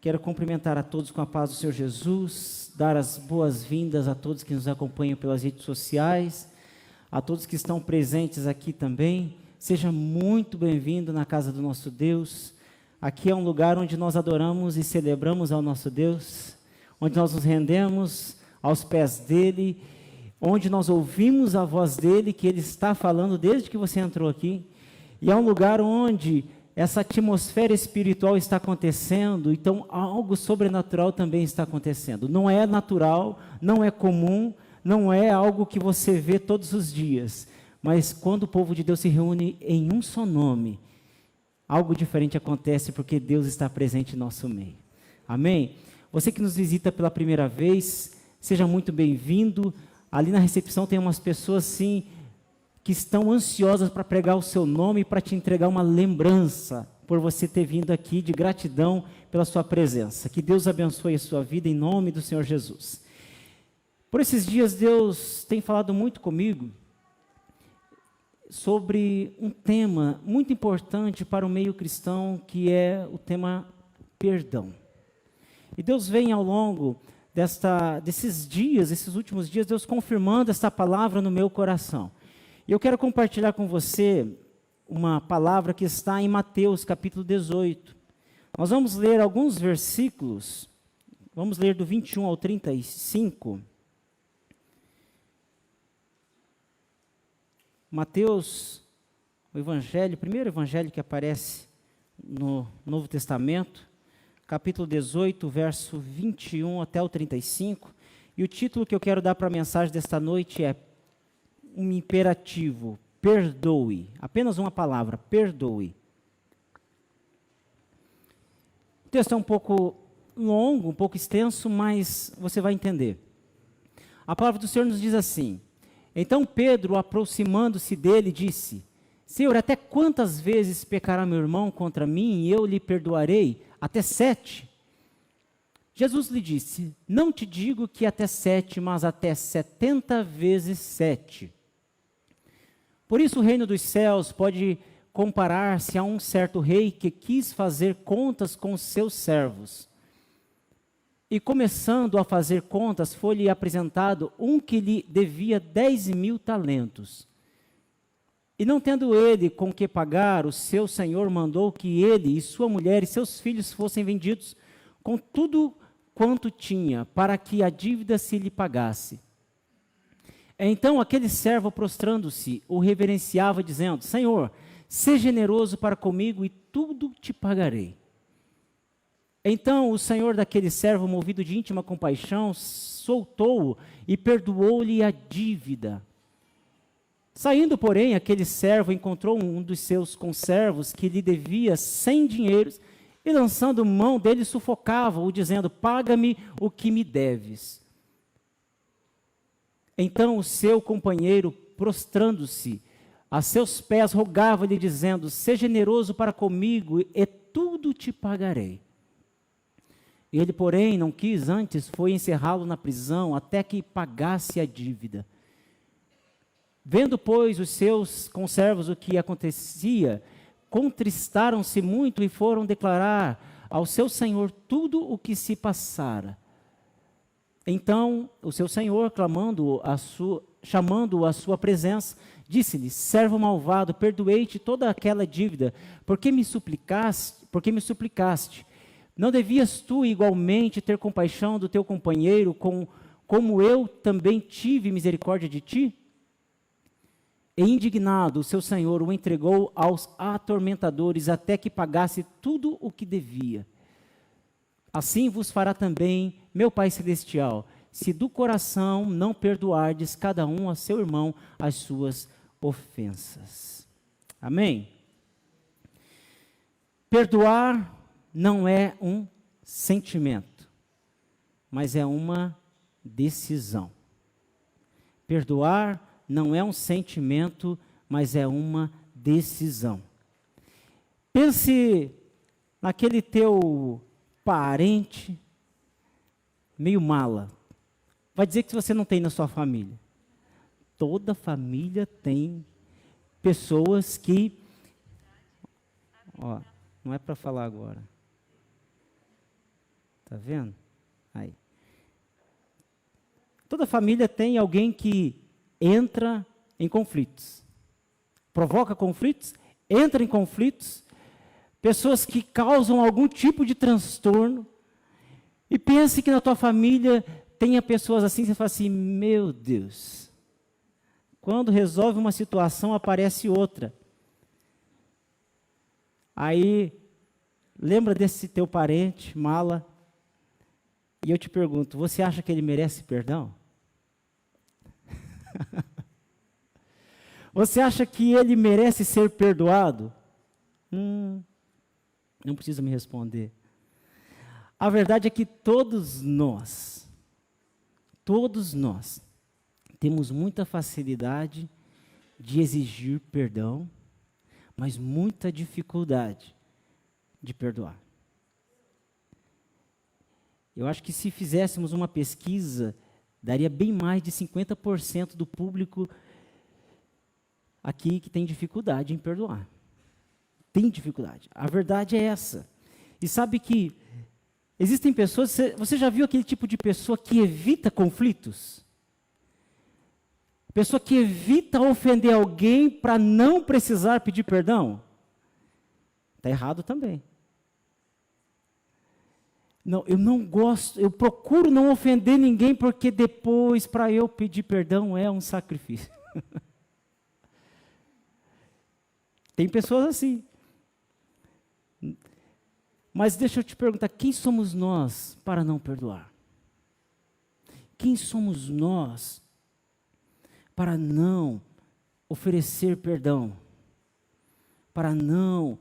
Quero cumprimentar a todos com a paz do Senhor Jesus, dar as boas-vindas a todos que nos acompanham pelas redes sociais, a todos que estão presentes aqui também. Seja muito bem-vindo na casa do nosso Deus. Aqui é um lugar onde nós adoramos e celebramos ao nosso Deus, onde nós nos rendemos aos pés dEle, onde nós ouvimos a voz dEle, que Ele está falando desde que você entrou aqui. E é um lugar onde essa atmosfera espiritual está acontecendo, então algo sobrenatural também está acontecendo. Não é natural, não é comum, não é algo que você vê todos os dias, mas quando o povo de Deus se reúne em um só nome, algo diferente acontece porque Deus está presente em nosso meio. Amém? Você que nos visita pela primeira vez, seja muito bem-vindo. Ali na recepção tem umas pessoas sim, que estão ansiosas para pregar o seu nome e para te entregar uma lembrança por você ter vindo aqui, de gratidão pela sua presença. Que Deus abençoe a sua vida em nome do Senhor Jesus. Por esses dias Deus tem falado muito comigo sobre um tema muito importante para o meio cristão, que é o tema perdão. E Deus vem ao longo desses dias, esses últimos dias, Deus confirmando essa palavra no meu coração. E eu quero compartilhar com você uma palavra que está em Mateus capítulo 18. Nós vamos ler alguns versículos, vamos ler do 21 ao 35. Mateus, o evangelho, o primeiro evangelho que aparece no Novo Testamento, capítulo 18, verso 21 até o 35. E o título que eu quero dar para a mensagem desta noite é um imperativo: perdoe. Apenas uma palavra: perdoe. O texto é um pouco longo, um pouco extenso, mas você vai entender. A palavra do Senhor nos diz assim: então Pedro, aproximando-se dele, disse: Senhor, até quantas vezes pecará meu irmão contra mim e eu lhe perdoarei? Até 7? Jesus lhe disse: não te digo que até 7, mas até 70 vezes 7. Por isso o reino dos céus pode comparar-se a um certo rei que quis fazer contas com os seus servos. E começando a fazer contas, foi-lhe apresentado um que lhe devia 10.000 talentos. E não tendo ele com que pagar, o seu senhor mandou que ele e sua mulher e seus filhos fossem vendidos com tudo quanto tinha, para que a dívida se lhe pagasse. Então aquele servo, prostrando-se, o reverenciava, dizendo: Senhor, seja generoso para comigo e tudo te pagarei. Então o senhor daquele servo, movido de íntima compaixão, soltou-o e perdoou-lhe a dívida. Saindo, porém, aquele servo encontrou um dos seus conservos que lhe devia 100 dinheiros e, lançando mão dele, sufocava-o, dizendo: paga-me o que me deves. Então o seu companheiro, prostrando-se a seus pés, rogava-lhe, dizendo: seja generoso para comigo e tudo te pagarei. Ele, porém, não quis, antes foi encerrá-lo na prisão até que pagasse a dívida. Vendo, pois, os seus conservos o que acontecia, contristaram-se muito e foram declarar ao seu senhor tudo o que se passara. Então o seu senhor, chamando-o à sua presença, disse-lhe: servo malvado, perdoei-te toda aquela dívida, porque me suplicaste. Não devias tu igualmente ter compaixão do teu companheiro, como eu também tive misericórdia de ti? E indignado, o seu senhor o entregou aos atormentadores até que pagasse tudo o que devia. Assim vos fará também meu Pai Celestial, se do coração não perdoardes cada um a seu irmão as suas ofensas. Amém? Perdoar não é um sentimento, mas é uma decisão. Perdoar não é um sentimento, mas é uma decisão. Pense naquele teu parente meio mala. Vai dizer que você não tem na sua família. Toda família tem pessoas que... Ó, não é para falar agora. Tá vendo? Aí. Toda família tem alguém que entra em conflitos. Provoca conflitos, entra em conflitos, pessoas que causam algum tipo de transtorno. E pense que na tua família tenha pessoas assim, você fala assim, meu Deus. Quando resolve uma situação, aparece outra. Aí, lembra desse teu parente, mala, e eu te pergunto, você acha que ele merece perdão? Você acha que ele merece ser perdoado? Não precisa me responder. A verdade é que todos nós, temos muita facilidade de exigir perdão, mas muita dificuldade de perdoar. Eu acho que se fizéssemos uma pesquisa, daria bem mais de 50% do público aqui que tem dificuldade em perdoar. Tem dificuldade. A verdade é essa. E sabe que existem pessoas, você já viu aquele tipo de pessoa que evita conflitos? Pessoa que evita ofender alguém para não precisar pedir perdão? Está errado também. Não, eu não gosto, eu procuro não ofender ninguém porque depois para eu pedir perdão é um sacrifício. Tem pessoas assim. Mas deixa eu te perguntar, quem somos nós para não perdoar? Quem somos nós para não oferecer perdão? Para não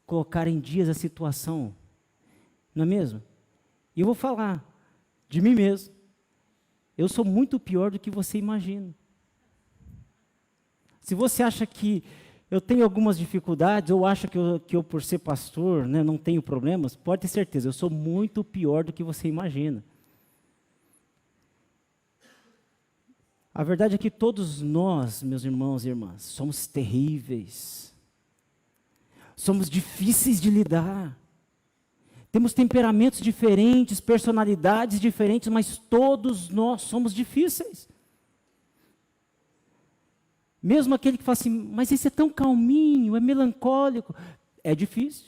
colocar em dias a situação? Não é mesmo? E eu vou falar de mim mesmo. Eu sou muito pior do que você imagina. Se você acha que eu tenho algumas dificuldades, ou acha que eu por ser pastor, né, não tenho problemas, pode ter certeza, eu sou muito pior do que você imagina. A verdade é que todos nós, meus irmãos e irmãs, somos terríveis. Somos difíceis de lidar. Temos temperamentos diferentes, personalidades diferentes, mas todos nós somos difíceis. Mesmo aquele que fala assim, mas esse é tão calminho, é melancólico, é difícil.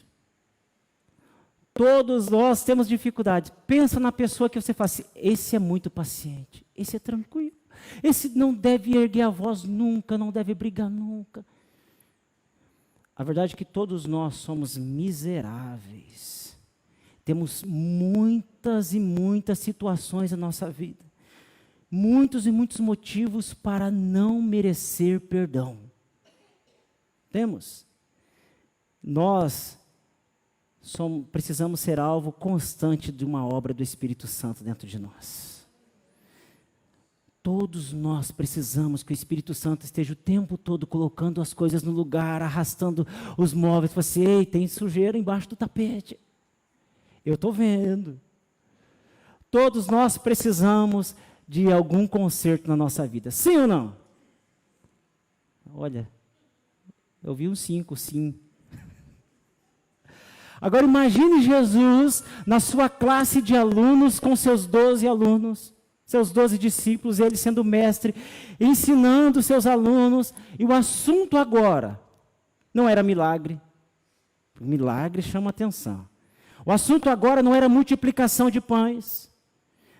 Todos nós temos dificuldade. Pensa na pessoa que você fala assim, esse é muito paciente, esse é tranquilo, esse não deve erguer a voz nunca, não deve brigar nunca. A verdade é que todos nós somos miseráveis. Temos muitas e muitas situações na nossa vida. Muitos e muitos motivos para não merecer perdão. Temos. Nós precisamos ser alvo constante de uma obra do Espírito Santo dentro de nós. Todos nós precisamos que o Espírito Santo esteja o tempo todo colocando as coisas no lugar, arrastando os móveis. Você, ei, tem sujeira embaixo do tapete. Eu estou vendo. Todos nós precisamos de algum conserto na nossa vida. Sim ou não? Olha, eu vi um 5, sim. Agora imagine Jesus na sua classe de alunos, com seus 12 alunos, seus 12 discípulos, ele sendo mestre, ensinando seus alunos, e o assunto agora não era milagre. O milagre chama atenção. O assunto agora não era multiplicação de pães,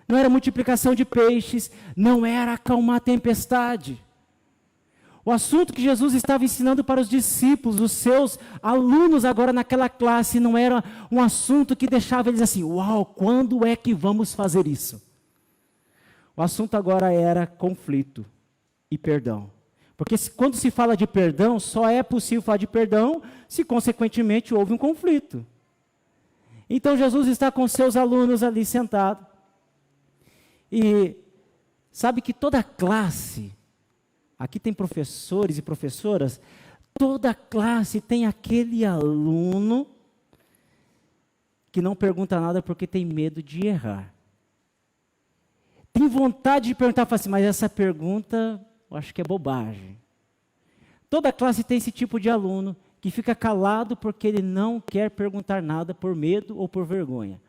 não era multiplicação de peixes, não era acalmar a tempestade. O assunto que Jesus estava ensinando para os discípulos, os seus alunos agora naquela classe, não era um assunto que deixava eles assim, uau, quando é que vamos fazer isso? O assunto agora era conflito e perdão. Porque quando se fala de perdão, só é possível falar de perdão se consequentemente houve um conflito. Então Jesus está com seus alunos ali sentado. E sabe que toda classe, aqui tem professores e professoras, toda classe tem aquele aluno que não pergunta nada porque tem medo de errar. Tem vontade de perguntar, fala assim, mas essa pergunta eu acho que é bobagem. Toda classe tem esse tipo de aluno que fica calado porque ele não quer perguntar nada por medo ou por vergonha.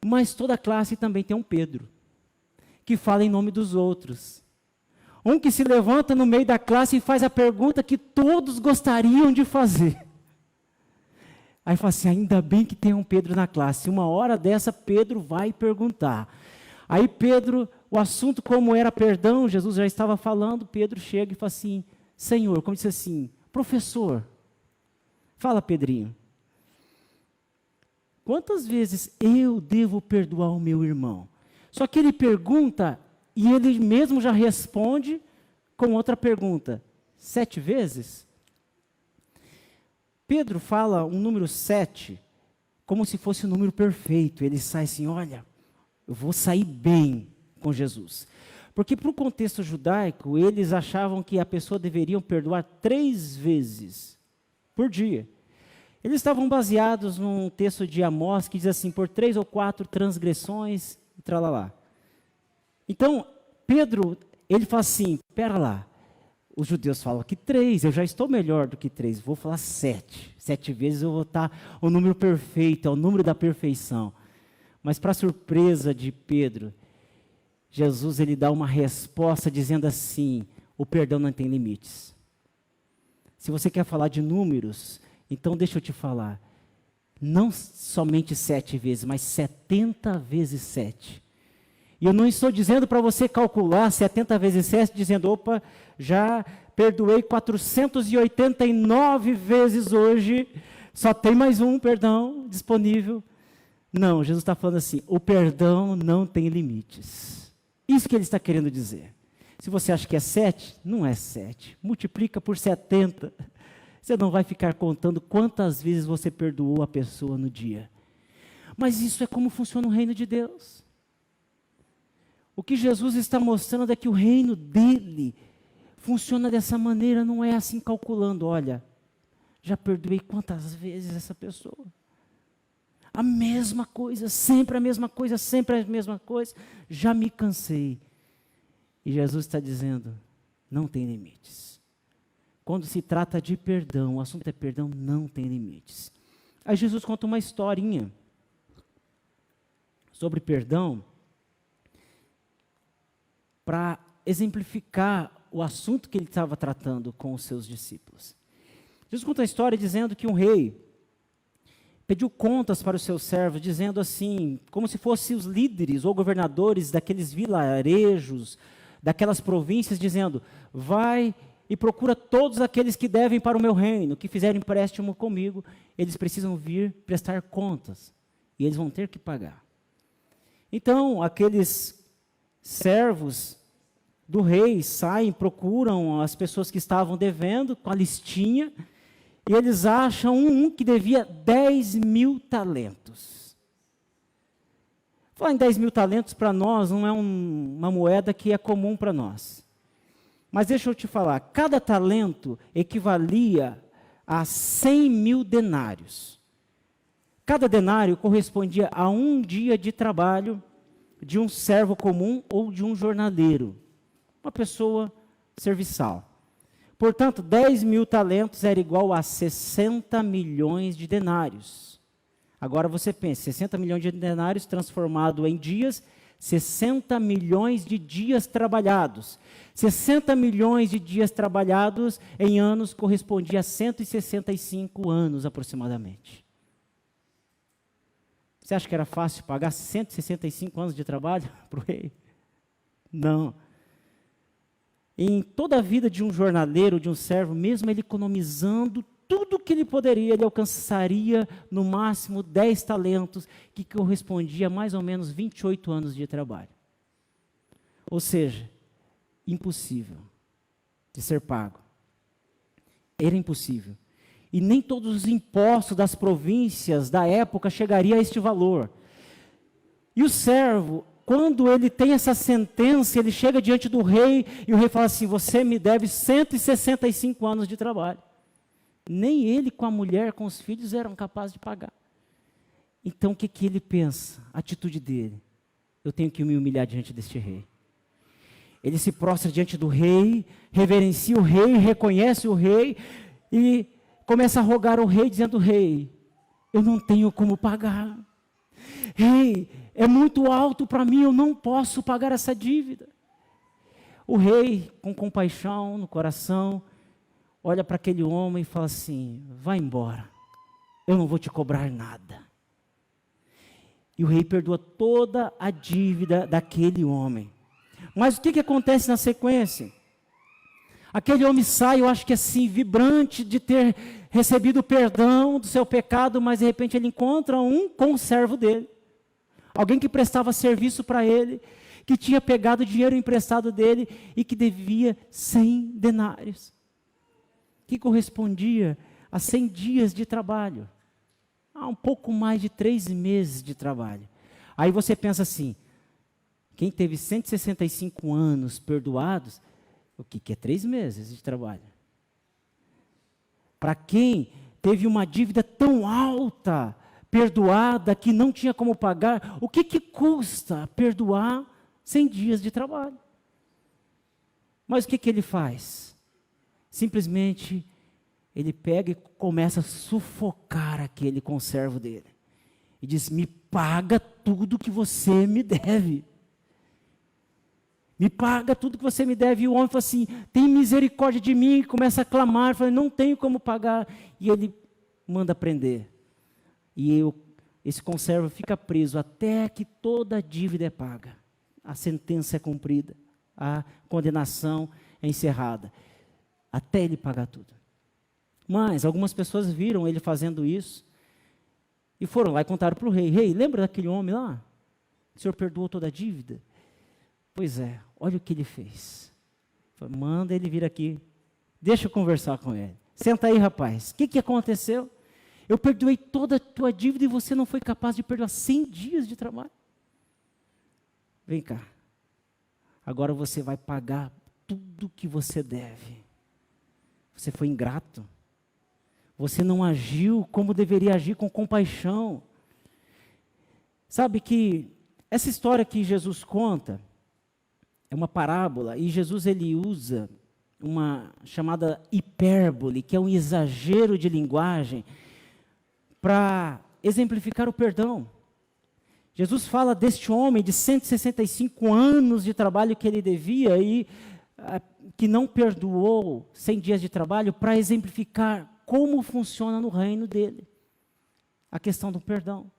Mas toda classe também tem um Pedro, que fala em nome dos outros. Um que se levanta no meio da classe e faz a pergunta que todos gostariam de fazer. Aí fala assim, ainda bem que tem um Pedro na classe. Uma hora dessa, Pedro vai perguntar. Aí Pedro, o assunto como era perdão, Jesus já estava falando, Pedro chega e fala assim, Senhor, como disse assim, professor, fala Pedrinho, quantas vezes eu devo perdoar o meu irmão? Só que ele pergunta e ele mesmo já responde com outra pergunta, 7 vezes? Pedro fala um número 7 como se fosse um número perfeito. Ele sai assim, olha, eu vou sair bem com Jesus. Porque para o contexto judaico, eles achavam que a pessoa deveria perdoar 3 vezes por dia. Eles estavam baseados num texto de Amós que diz assim, por 3 ou 4 transgressões, e tralalá. Então, Pedro, ele fala assim, pera lá, os judeus falam que 3, eu já estou melhor do que 3, vou falar 7. 7 vezes eu vou estar o número perfeito, é o número da perfeição. Mas para surpresa de Pedro, Jesus ele dá uma resposta dizendo assim, o perdão não tem limites. Se você quer falar de números, então deixa eu te falar, não somente 7 vezes, mas 70 vezes 7. E eu não estou dizendo para você calcular 70 vezes 7, dizendo, opa, já perdoei 489 vezes hoje, só tem mais um perdão disponível. Não, Jesus está falando assim, o perdão não tem limites. Isso que ele está querendo dizer. Se você acha que é 7, não é 7. Multiplica por 70. Você não vai ficar contando quantas vezes você perdoou a pessoa no dia. Mas isso é como funciona o reino de Deus. O que Jesus está mostrando é que o reino dele funciona dessa maneira, não é assim calculando, olha, já perdoei quantas vezes essa pessoa? A mesma coisa, sempre a mesma coisa, sempre a mesma coisa, já me cansei. E Jesus está dizendo, não tem limites. Quando se trata de perdão, o assunto é perdão, não tem limites. Aí Jesus conta uma historinha sobre perdão, para exemplificar o assunto que ele estava tratando com os seus discípulos. Jesus conta a história dizendo que um rei pediu contas para os seus servos, dizendo assim, como se fossem os líderes ou governadores daqueles vilarejos, daquelas províncias, dizendo, vai e procura todos aqueles que devem para o meu reino, que fizeram empréstimo comigo, eles precisam vir prestar contas, e eles vão ter que pagar. Então, aqueles servos do rei saem, procuram as pessoas que estavam devendo, com a listinha, e eles acham um que devia 10.000 talentos. Falar em 10.000 talentos para nós não é uma moeda que é comum para nós. Mas deixa eu te falar, cada talento equivalia a 100.000 denários. Cada denário correspondia a um dia de trabalho de um servo comum ou de um jornaleiro, uma pessoa serviçal. Portanto, 10.000 talentos era igual a 60 milhões de denários. Agora você pensa, 60 milhões de denários transformado em dias, 60 milhões de dias trabalhados. 60 milhões de dias trabalhados em anos correspondia a 165 anos aproximadamente. Você acha que era fácil pagar 165 anos de trabalho para o rei? Não. Em toda a vida de um jornaleiro, de um servo, mesmo ele economizando tudo que ele poderia, ele alcançaria no máximo 10 talentos, que correspondia a mais ou menos 28 anos de trabalho. Ou seja, impossível de ser pago. Era impossível. E nem todos os impostos das províncias da época chegariam a este valor. E o servo, quando ele tem essa sentença, ele chega diante do rei, e o rei fala assim, você me deve 165 anos de trabalho. Nem ele com a mulher, com os filhos, eram capazes de pagar. Então o que ele pensa? A atitude dele, eu tenho que me humilhar diante deste rei. Ele se prostra diante do rei, reverencia o rei, reconhece o rei, e começa a rogar ao rei, dizendo, rei, eu não tenho como pagar. Rei, é muito alto para mim, eu não posso pagar essa dívida. O rei, com compaixão no coração, olha para aquele homem e fala assim: vai embora, eu não vou te cobrar nada. E o rei perdoa toda a dívida daquele homem. Mas o que acontece na sequência? Aquele homem sai, eu acho que assim, vibrante de ter recebido o perdão do seu pecado, mas de repente ele encontra um conservo dele. Alguém que prestava serviço para ele, que tinha pegado dinheiro emprestado dele e que devia 100 denários. Que correspondia a 100 dias de trabalho. Um pouco mais de 3 meses de trabalho. Aí você pensa assim, quem teve 165 anos perdoados, o que é 3 meses de trabalho? Para quem teve uma dívida tão alta, perdoada, que não tinha como pagar, o que custa perdoar 100 dias de trabalho? Mas o que ele faz? Simplesmente ele pega e começa a sufocar aquele conservo dele. E diz: me paga tudo que você me deve. Me paga tudo que você me deve. E o homem fala assim: tem misericórdia de mim. E começa a clamar, fala: não tenho como pagar. E ele manda prender. E esse conservo fica preso até que toda a dívida é paga. A sentença é cumprida. A condenação é encerrada. Até ele pagar tudo. Mas algumas pessoas viram ele fazendo isso e foram lá e contaram para o rei: rei, lembra daquele homem lá? O senhor perdoou toda a dívida? Pois é, olha o que ele fez. Falei: manda ele vir aqui, deixa eu conversar com ele. Senta aí, rapaz, o que aconteceu? Eu perdoei toda a tua dívida e você não foi capaz de perdoar 100 dias de trabalho. Vem cá, agora você vai pagar tudo que você deve. Você foi ingrato. Você não agiu como deveria agir, com compaixão. Sabe que essa história que Jesus conta é uma parábola, e Jesus ele usa uma chamada hipérbole, que é um exagero de linguagem, para exemplificar o perdão. Jesus fala deste homem de 165 anos de trabalho que ele devia e que não perdoou 100 dias de trabalho, para exemplificar como funciona no reino dele a questão do perdão.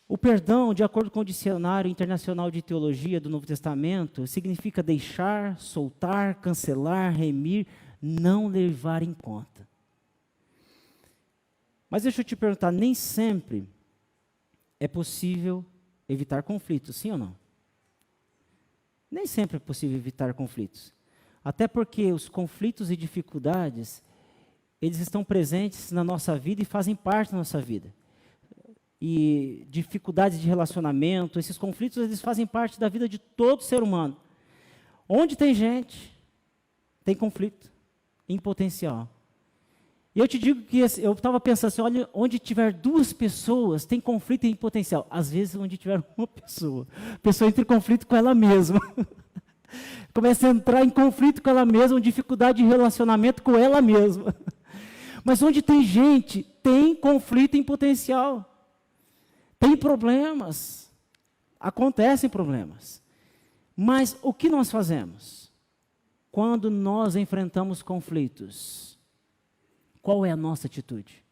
O perdão, de acordo com o Dicionário Internacional de Teologia do Novo Testamento, significa deixar, soltar, cancelar, remir, não levar em conta. Mas deixa eu te perguntar, nem sempre é possível evitar conflitos, sim ou não? Nem sempre é possível evitar conflitos. Até porque os conflitos e dificuldades, eles estão presentes na nossa vida e fazem parte da nossa vida. E dificuldades de relacionamento, esses conflitos, eles fazem parte da vida de todo ser humano. Onde tem gente, tem conflito em potencial. E eu te digo que eu estava pensando assim, olha, onde tiver 2 pessoas, tem conflito em potencial. Às vezes, onde tiver uma pessoa, a pessoa entra em conflito com ela mesma. Começa a entrar em conflito com ela mesma, dificuldade de relacionamento com ela mesma. Mas onde tem gente, tem conflito em potencial. Tem problemas. Acontecem problemas. Mas o que nós fazemos? Quando nós enfrentamos conflitos, qual é a nossa atitude?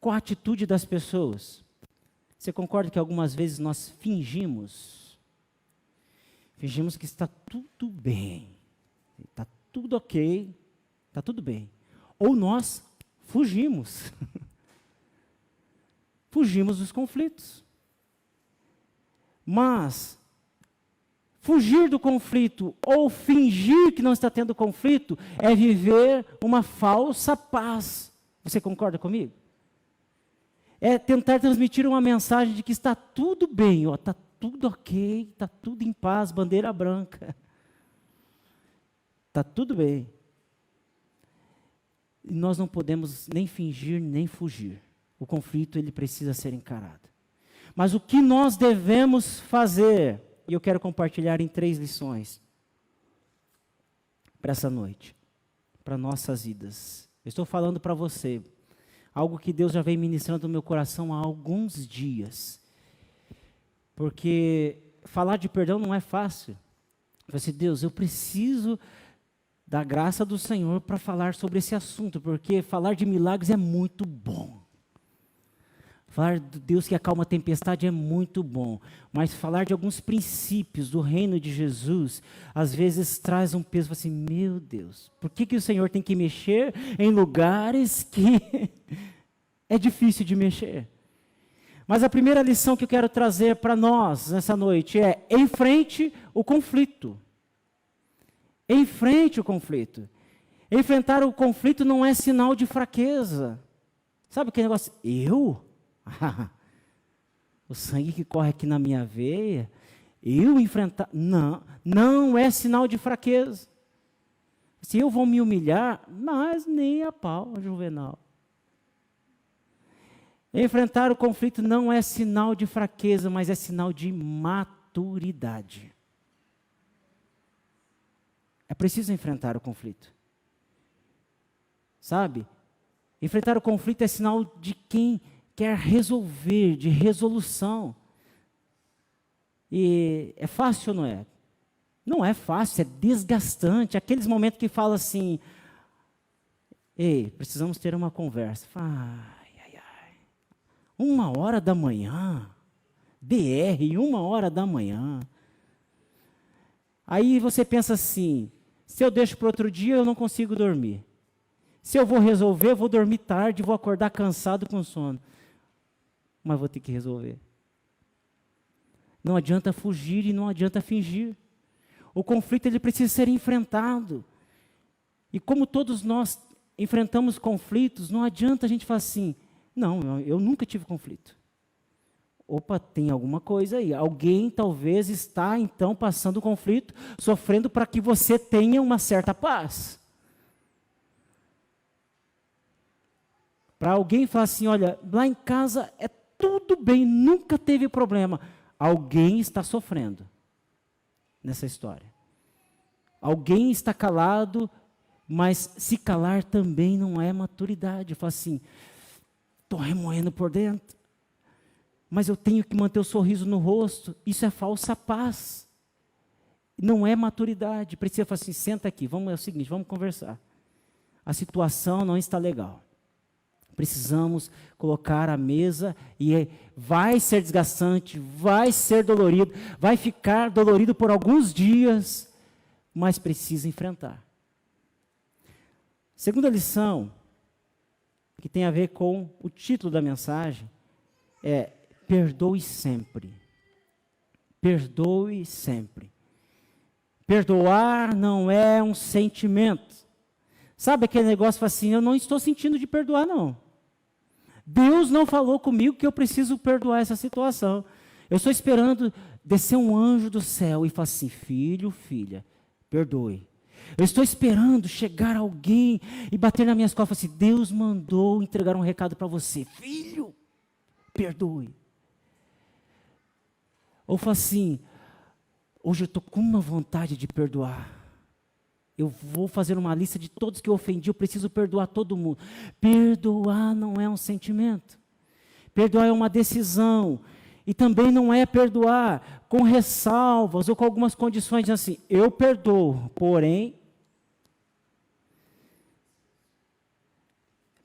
Qual a atitude das pessoas? Você concorda que algumas vezes nós fingimos que está tudo bem, está tudo ok, está tudo bem. Ou nós fugimos. Fugimos dos conflitos. Mas fugir do conflito ou fingir que não está tendo conflito é viver uma falsa paz. Você concorda comigo? É tentar transmitir uma mensagem de que está tudo bem, está tudo ok, está tudo em paz, bandeira branca. Está tudo bem. E nós não podemos nem fingir, nem fugir. O conflito, ele precisa ser encarado. Mas o que nós devemos fazer? E eu quero compartilhar em 3 lições para essa noite, para nossas vidas. Eu estou falando para você. algo que Deus já vem ministrando no meu coração há alguns dias. Porque falar de perdão não é fácil. Eu falei assim, Deus, eu preciso da graça do Senhor para falar sobre esse assunto, porque falar de milagres é muito bom. Falar de Deus que acalma a tempestade é muito bom, mas falar de alguns princípios do reino de Jesus, às vezes traz um peso assim, meu Deus, por que o Senhor tem que mexer em lugares que é difícil de mexer? Mas a primeira lição que eu quero trazer para nós nessa noite é: enfrente o conflito. Enfrente o conflito. Enfrentar o conflito não é sinal de fraqueza. Sabe aquele negócio? Eu? O sangue que corre aqui na minha veia, eu enfrentar? Não, não é sinal de fraqueza. Se eu vou me humilhar, mas nem a pau, Juvenal. Enfrentar o conflito não é sinal de fraqueza, mas é sinal de maturidade. É preciso enfrentar o conflito. Sabe? Enfrentar o conflito é sinal de quem quer resolver, de resolução. E é fácil ou não é? Não é fácil, é desgastante. Aqueles momentos que fala assim, ei, precisamos ter uma conversa. Ai, 1h da manhã, DR, 1h da manhã. Aí você pensa assim, se eu deixo para outro dia, eu não consigo dormir. Se eu vou resolver, eu vou dormir tarde, vou acordar cansado com sono. Mas vou ter que resolver. Não adianta fugir e não adianta fingir. O conflito ele precisa ser enfrentado. E como todos nós enfrentamos conflitos, não adianta a gente falar assim, não, eu nunca tive conflito. Opa, tem alguma coisa aí. Alguém talvez está então passando conflito, sofrendo para que você tenha uma certa paz. Para alguém falar assim, olha, lá em casa é tudo bem, nunca teve problema. Alguém está sofrendo nessa história. Alguém está calado, mas se calar também não é maturidade. Fala assim, estou remoendo por dentro, mas eu tenho que manter o sorriso no rosto. Isso é falsa paz. Não é maturidade. Precisa falar assim, senta aqui, é o seguinte, vamos conversar. A situação não está legal. Precisamos colocar a mesa e vai ser desgastante, vai ser dolorido, vai ficar dolorido por alguns dias, mas precisa enfrentar. Segunda lição, que tem a ver com o título da mensagem, é perdoe sempre. Perdoe sempre. Perdoar não é um sentimento. Sabe aquele negócio assim, eu não estou sentindo de perdoar não. Deus não falou comigo que eu preciso perdoar essa situação. Eu estou esperando descer um anjo do céu e falar assim, filho, filha, perdoe. Eu estou esperando chegar alguém e bater nas minhas costas e falar assim, Deus mandou entregar um recado para você. Filho, perdoe. Ou fala assim, hoje eu estou com uma vontade de perdoar. Eu vou fazer uma lista de todos que eu ofendi, eu preciso perdoar todo mundo. Perdoar não é um sentimento. Perdoar é uma decisão. E também não é perdoar com ressalvas ou com algumas condições assim. Eu perdoo, porém,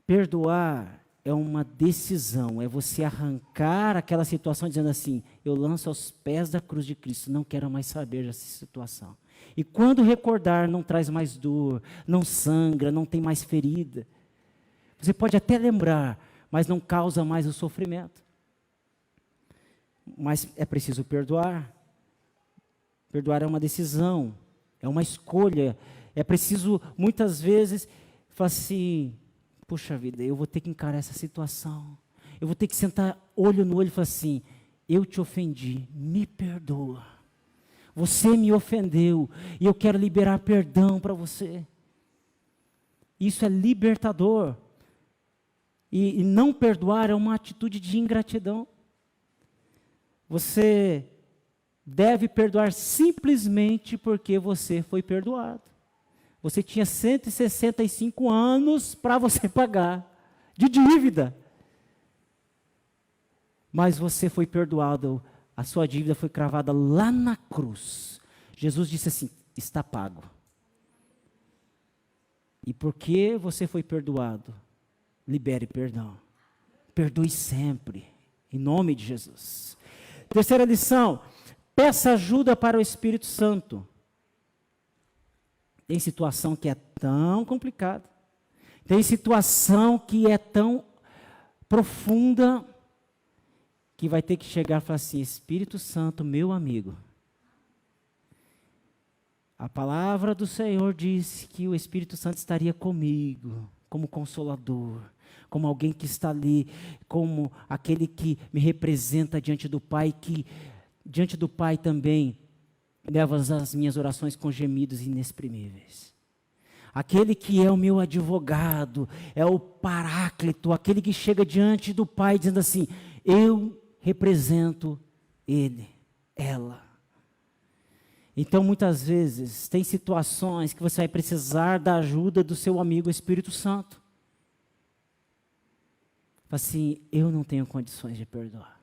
perdoar é uma decisão. É você arrancar aquela situação dizendo assim, eu lanço aos pés da cruz de Cristo, não quero mais saber dessa situação. E quando recordar, não traz mais dor, não sangra, não tem mais ferida. Você pode até lembrar, mas não causa mais o sofrimento. Mas é preciso perdoar. Perdoar é uma decisão, é uma escolha. É preciso, muitas vezes, falar assim, puxa vida, eu vou ter que encarar essa situação. Eu vou ter que sentar olho no olho e falar assim, eu te ofendi, me perdoa. Você me ofendeu e eu quero liberar perdão para você. Isso é libertador. E não perdoar é uma atitude de ingratidão. Você deve perdoar simplesmente porque você foi perdoado. Você tinha 165 anos para você pagar. de dívida. Mas você foi perdoado, a sua dívida foi cravada lá na cruz. Jesus disse assim: está pago. E porque você foi perdoado, libere perdão. Perdoe sempre, em nome de Jesus. Terceira lição: peça ajuda para o Espírito Santo. Tem situação que é tão complicada, tem situação que é tão profunda, que vai ter que chegar e falar assim: Espírito Santo, meu amigo. A palavra do Senhor diz que o Espírito Santo estaria comigo, como consolador, como alguém que está ali, como aquele que me representa diante do Pai, que diante do Pai também leva as minhas orações com gemidos inexprimíveis. Aquele que é o meu advogado, é o Paráclito, aquele que chega diante do Pai dizendo assim: eu represento ele, ela. Então, muitas vezes, tem situações que você vai precisar da ajuda do seu amigo Espírito Santo. Assim, eu não tenho condições de perdoar.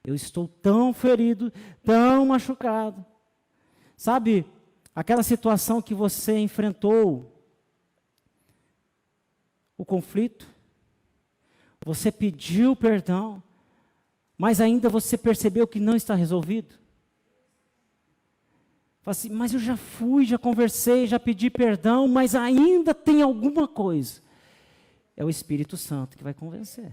Eu estou tão ferido, tão machucado. Sabe, aquela situação que você enfrentou, o conflito, você pediu perdão, mas ainda você percebeu que não está resolvido. Fala assim: mas eu já fui, já conversei, já pedi perdão, mas ainda tem alguma coisa. É o Espírito Santo que vai convencer.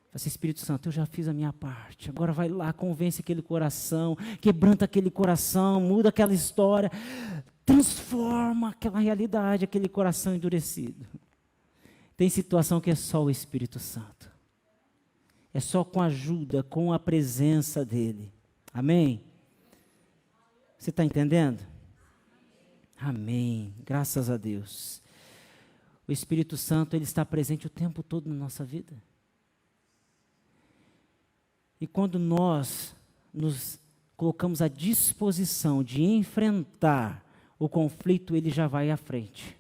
Fala assim: Espírito Santo, eu já fiz a minha parte, agora vai lá, convence aquele coração, quebranta aquele coração, muda aquela história, transforma aquela realidade, aquele coração endurecido. Tem situação que é só o Espírito Santo. É só com a ajuda, com a presença dEle. Amém? Você está entendendo? Amém. Graças a Deus. O Espírito Santo, Ele está presente o tempo todo na nossa vida. E quando nós nos colocamos à disposição de enfrentar o conflito, Ele já vai à frente.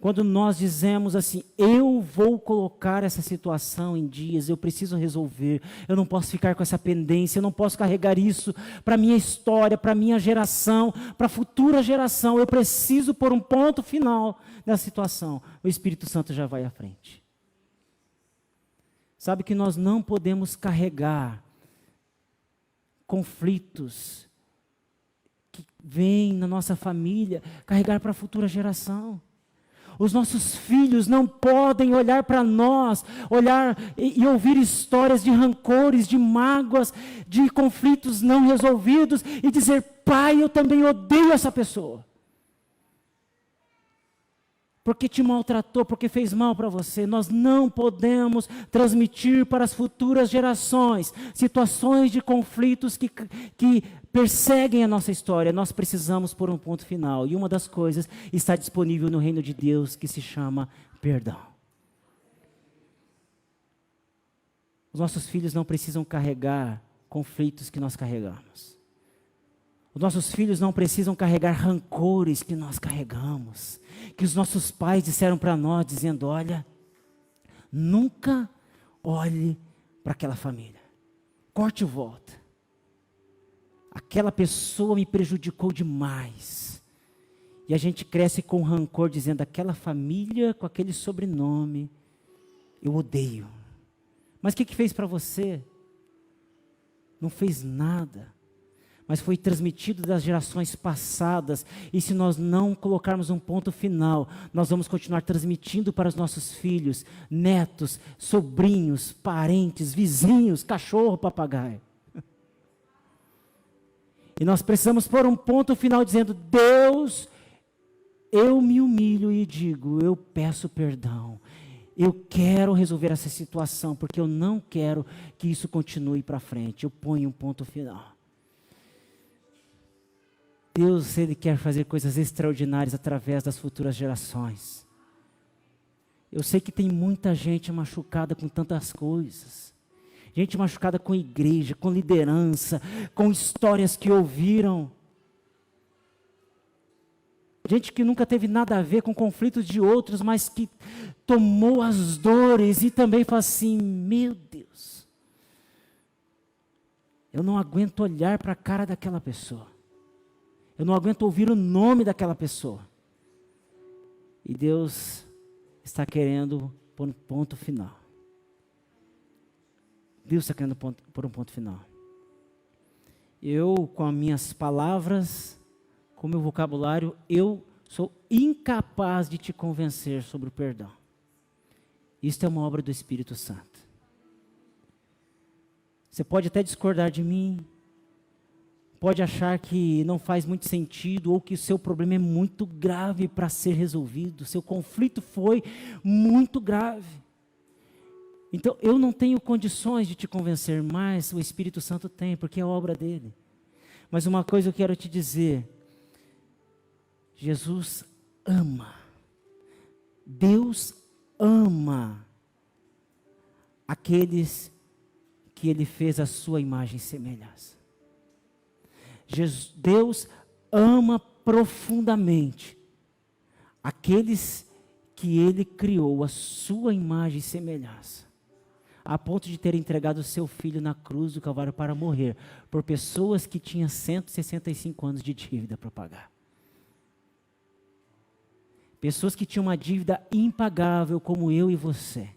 Quando nós dizemos assim: eu vou colocar essa situação em dias, eu preciso resolver, eu não posso ficar com essa pendência, eu não posso carregar isso para a minha história, para a minha geração, para a futura geração, eu preciso pôr um ponto final nessa situação. O Espírito Santo já vai à frente. Sabe que nós não podemos carregar conflitos que vêm na nossa família, carregar para a futura geração. Os nossos filhos não podem olhar para nós, olhar e ouvir histórias de rancores, de mágoas, de conflitos não resolvidos e dizer: pai, eu também odeio essa pessoa. Porque te maltratou, porque fez mal para você. Nós não podemos transmitir para as futuras gerações situações de conflitos que perseguem a nossa história. Nós precisamos pôr um ponto final. E uma das coisas está disponível no reino de Deus, que se chama perdão. Os nossos filhos não precisam carregar conflitos que nós carregamos. Os nossos filhos não precisam carregar rancores que nós carregamos, que os nossos pais disseram para nós, dizendo: olha, nunca olhe para aquela família, corte e volta. Aquela pessoa me prejudicou demais. E a gente cresce com rancor, dizendo: aquela família com aquele sobrenome, eu odeio. Mas o que fez para você? Não fez nada. Mas foi transmitido das gerações passadas, e se nós não colocarmos um ponto final, nós vamos continuar transmitindo para os nossos filhos, netos, sobrinhos, parentes, vizinhos, cachorro, papagaio. E nós precisamos pôr um ponto final dizendo: Deus, eu me humilho e digo, eu peço perdão. Eu quero resolver essa situação, porque eu não quero que isso continue para frente. Eu ponho um ponto final. Deus, Ele quer fazer coisas extraordinárias através das futuras gerações. Eu sei que tem muita gente machucada com tantas coisas. Gente machucada com igreja, com liderança, com histórias que ouviram. gente que nunca teve nada a ver com conflitos de outros, mas que tomou as dores e também fala assim, meu Deus, eu não aguento olhar para a cara daquela pessoa, eu não aguento ouvir o nome daquela pessoa. E Deus está querendo pôr um ponto final. Deus está querendo pôr um ponto final. Eu, com as minhas palavras, com o meu vocabulário, eu sou incapaz de te convencer sobre o perdão. Isto é uma obra do Espírito Santo. Você pode até discordar de mim, pode achar que não faz muito sentido, ou que o seu problema é muito grave para ser resolvido, o seu conflito foi muito grave. Então, eu não tenho condições de te convencer, mas o Espírito Santo tem, porque é a obra dele. Mas uma coisa eu quero te dizer, Jesus ama, Deus ama aqueles que Ele fez a sua imagem e semelhança. Deus ama profundamente aqueles que Ele criou a sua imagem e semelhança, a ponto de ter entregado o seu filho na cruz do Calvário para morrer, por pessoas que tinham 165 anos de dívida para pagar. Pessoas que tinham uma dívida impagável, como eu e você.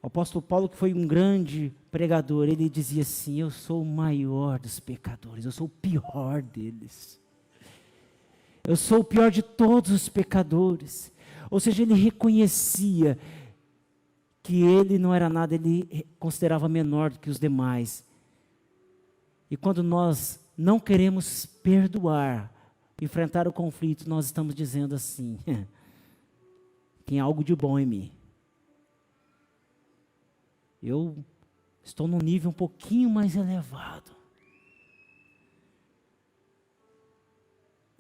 O apóstolo Paulo, que foi um grande pregador, ele dizia assim, eu sou o maior dos pecadores, eu sou o pior deles. Eu sou o pior de todos os pecadores. Ou seja, ele reconhecia que ele não era nada, ele considerava menor do que os demais. E quando nós não queremos perdoar, enfrentar o conflito, nós estamos dizendo assim, tem algo de bom em mim. Eu estou num nível um pouquinho mais elevado.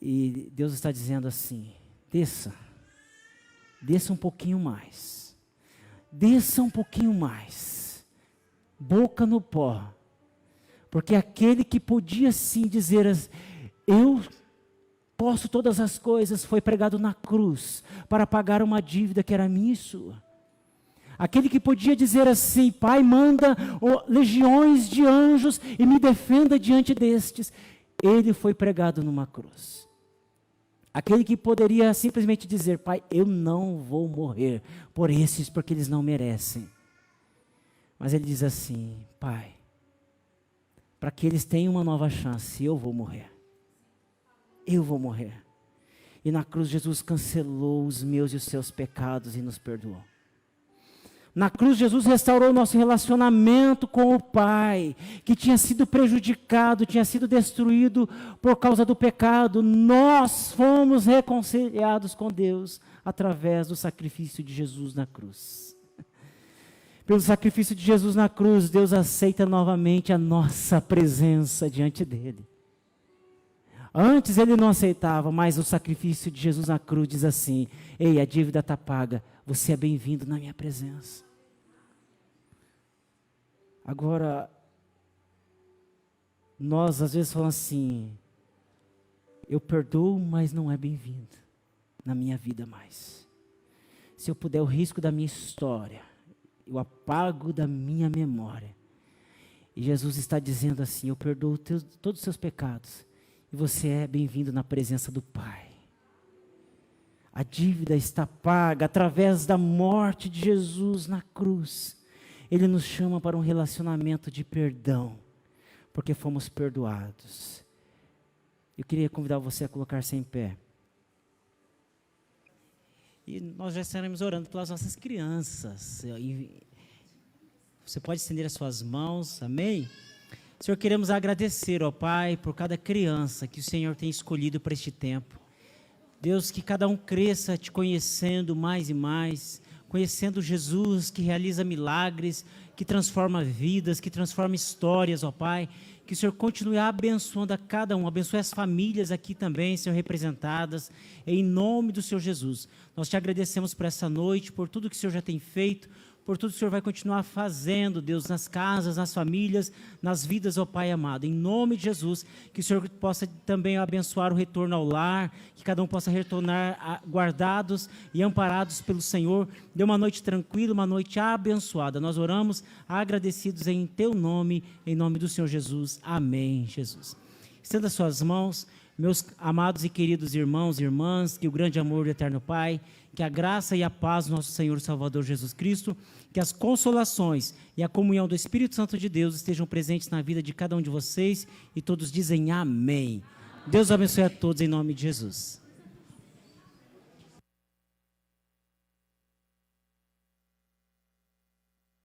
E Deus está dizendo assim, desça um pouquinho mais, desça um pouquinho mais, boca no pó, porque aquele que podia sim dizer, eu posso todas as coisas, foi pregado na cruz, para pagar uma dívida que era minha e sua. Aquele que podia dizer assim, Pai, manda legiões de anjos e me defenda diante destes, ele foi pregado numa cruz. Aquele que poderia simplesmente dizer, Pai, eu não vou morrer por esses, porque eles não merecem. Mas ele diz assim, Pai, para que eles tenham uma nova chance, eu vou morrer. Eu vou morrer. E na cruz Jesus cancelou os meus e os seus pecados e nos perdoou. Na cruz Jesus restaurou o nosso relacionamento com o Pai, que tinha sido prejudicado, tinha sido destruído por causa do pecado. Nós fomos reconciliados com Deus através do sacrifício de Jesus na cruz. Pelo sacrifício de Jesus na cruz, Deus aceita novamente a nossa presença diante dEle. Antes Ele não aceitava, mas o sacrifício de Jesus na cruz diz assim, ei, a dívida está paga, você é bem-vindo na minha presença. Agora, nós às vezes falamos assim, eu perdoo, mas não é bem-vindo na minha vida mais. Se eu puder, o risco da minha história, eu apago da minha memória. E Jesus está dizendo assim, eu perdoo todos os seus pecados, e você é bem-vindo na presença do Pai. A dívida está paga através da morte de Jesus na cruz. Ele nos chama para um relacionamento de perdão, porque fomos perdoados. Eu queria convidar você a colocar-se em pé. E nós já estaremos orando pelas nossas crianças. Você pode estender as suas mãos, amém? Senhor, queremos agradecer, ó Pai, por cada criança que o Senhor tem escolhido para este tempo. Deus, que cada um cresça te conhecendo mais e mais, conhecendo Jesus que realiza milagres, que transforma vidas, que transforma histórias, ó Pai. Que o Senhor continue abençoando a cada um, abençoe as famílias aqui também, Senhor, representadas, em nome do Senhor Jesus. Nós te agradecemos por essa noite, por tudo que o Senhor já tem feito, por tudo que o Senhor vai continuar fazendo, Deus, nas casas, nas famílias, nas vidas, ó Pai amado. Em nome de Jesus, que o Senhor possa também abençoar o retorno ao lar, que cada um possa retornar guardados e amparados pelo Senhor. Dê uma noite tranquila, uma noite abençoada. Nós oramos agradecidos em Teu nome, em nome do Senhor Jesus. Amém, Jesus. Estenda suas mãos, meus amados e queridos irmãos e irmãs, que o grande amor do Eterno Pai, que a graça e a paz do nosso Senhor e Salvador Jesus Cristo, que as consolações e a comunhão do Espírito Santo de Deus estejam presentes na vida de cada um de vocês, e todos dizem amém. Deus abençoe a todos em nome de Jesus.